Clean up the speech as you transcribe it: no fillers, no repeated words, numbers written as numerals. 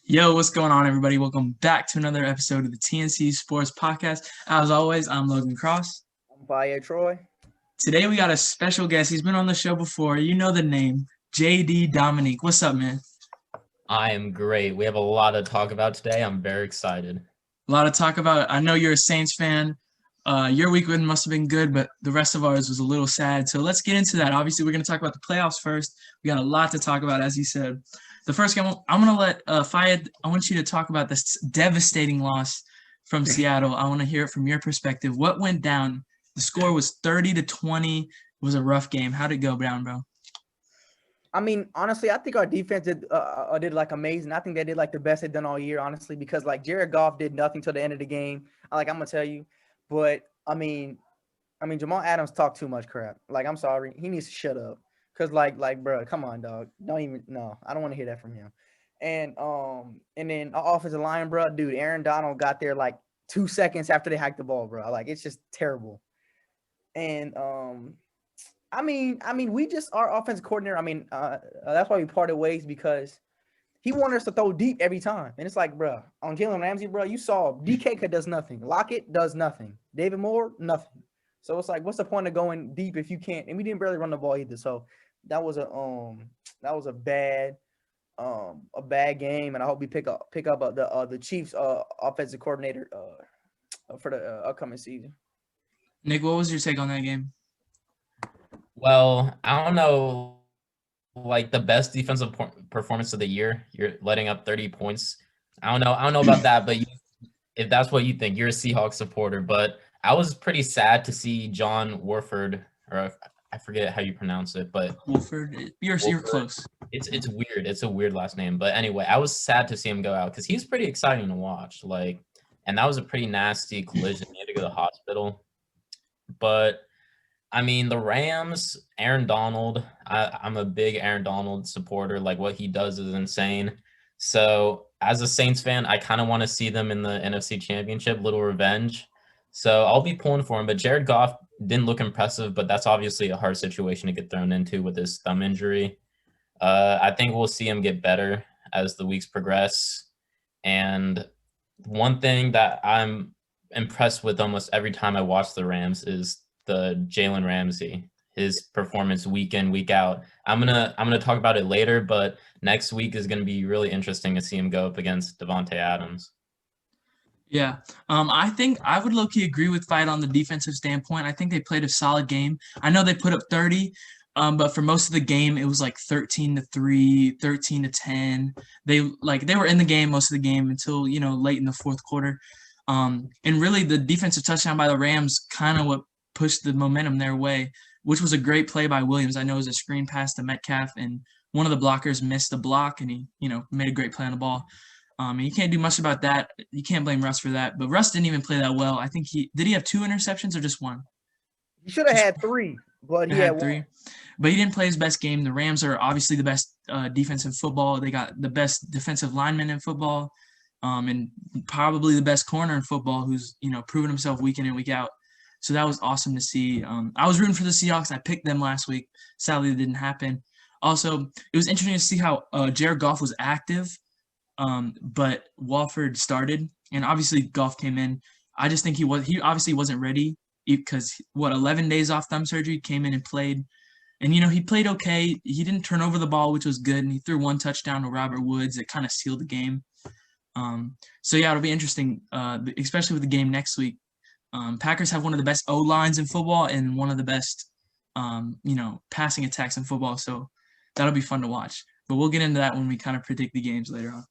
Yo, what's going on, everybody? Welcome back to another episode of the TNC Sports Podcast. As always, I'm Logan Cross. I'm Via Troy. Today we got a special guest. He's been on the show before. You know the name, JD Dominique. What's up, man? I am great. We have a lot to talk about today. I'm very excited. A lot to talk about. I know you're a Saints fan. Your weekend must have been good, but the rest of ours was a little sad. So let's get into that. Obviously, we're going to talk about the playoffs first. We got a lot to talk about, as you said. The first game, I'm going to let Fayed, I want you to talk about this devastating loss from Seattle. I want to hear it from your perspective. What went down? The score was 30-20. It was a rough game. How'd it go down, bro? I mean, honestly, I think our defense did like amazing. I think they did like the best they've done all year, honestly, because like Jared Goff did nothing till the end of the game. I'm gonna tell you, but I mean, Jamal Adams talked too much crap. Like, I'm sorry, he needs to shut up. Cause bro, come on, dog. I don't want to hear that from him. And then our offensive line, bro, dude, Aaron Donald got there like 2 seconds after they hacked the ball, bro. Like, it's just terrible. And we just our offensive coordinator. That's why we parted ways, because he wanted us to throw deep every time. And it's like, bro, on Jalen Ramsey, bro, you saw DK does nothing. Lockett does nothing. David Moore, nothing. So it's like, what's the point of going deep if you can't? And we didn't barely run the ball either. So that was a bad game. And I hope we pick up the Chiefs offensive coordinator for the upcoming season. Nick, what was your take on that game? Well, I don't know, like the best defensive performance of the year. You're letting up 30 points. I don't know about that, but if that's what you think, you're a Seahawks supporter. But I was pretty sad to see John Warford, or I forget how you pronounce it, but Wolford. You're close. It's weird. It's a weird last name. But anyway, I was sad to see him go out because he's pretty exciting to watch. And that was a pretty nasty collision. He had to go to the hospital. But I mean, the Rams, Aaron Donald, I'm a big Aaron Donald supporter. Like, what he does is insane. So as a Saints fan, I kind of want to see them in the NFC Championship, little revenge. So I'll be pulling for him. But Jared Goff didn't look impressive, but that's obviously a hard situation to get thrown into with his thumb injury. I think we'll see him get better as the weeks progress. And one thing that I'm impressed with almost every time I watch the Rams is the Jalen Ramsey, his performance week in, week out. I'm gonna talk about it later, but next week is gonna be really interesting to see him go up against Davante Adams. Yeah, I think I would low-key agree with Fight on the defensive standpoint. I think they played a solid game. I know they put up 30, but for most of the game, it was like 13-3, 13-10. They were in the game most of the game until late in the fourth quarter. And really, the defensive touchdown by the Rams kind of what pushed the momentum their way, which was a great play by Williams. I know it was a screen pass to Metcalf, and one of the blockers missed the block, and he made a great play on the ball. And you can't do much about that. You can't blame Russ for that. But Russ didn't even play that well. I think he have 2 interceptions or just one? He should have had 3, but he had 3. But he didn't play his best game. The Rams are obviously the best defensive football. They got the best defensive lineman in football, and probably the best corner in football, who's proven himself week in and week out. So that was awesome to see. I was rooting for the Seahawks. I picked them last week. Sadly, it didn't happen. Also, it was interesting to see how Jared Goff was active, but Walford started, and obviously Goff came in. I just think he obviously wasn't ready because 11 days off thumb surgery, came in and played. And he played okay. He didn't turn over the ball, which was good, and he threw 1 touchdown to Robert Woods that kind of sealed the game. So yeah, it'll be interesting, especially with the game next week. Packers have one of the best O-lines in football and one of the best, passing attacks in football. So that'll be fun to watch. But we'll get into that when we kind of predict the games later on.